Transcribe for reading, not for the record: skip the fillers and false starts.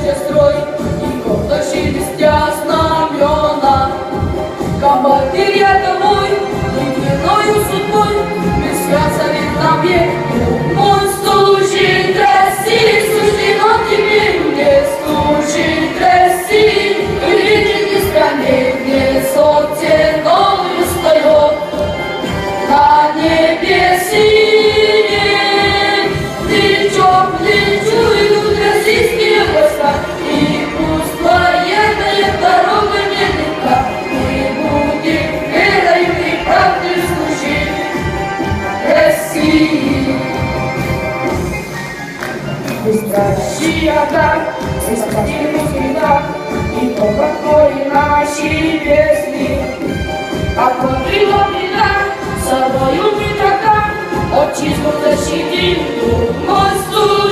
ще строй, и гордо шелестя знамена. Командир я домой, ледяною судьбой, без связанных нам век, мой служит России, суждено тебе мне служить России, в великой стране, где солнце новое встает, на небе синем, лечу, идут российские войска, и пусть военная дорога медленно, мы будем верой и правдой служить России. Быстрая так, спасибо так, и то какой наши песни, а подрыла беда, собою мы така, отчизну защитим, мой стул.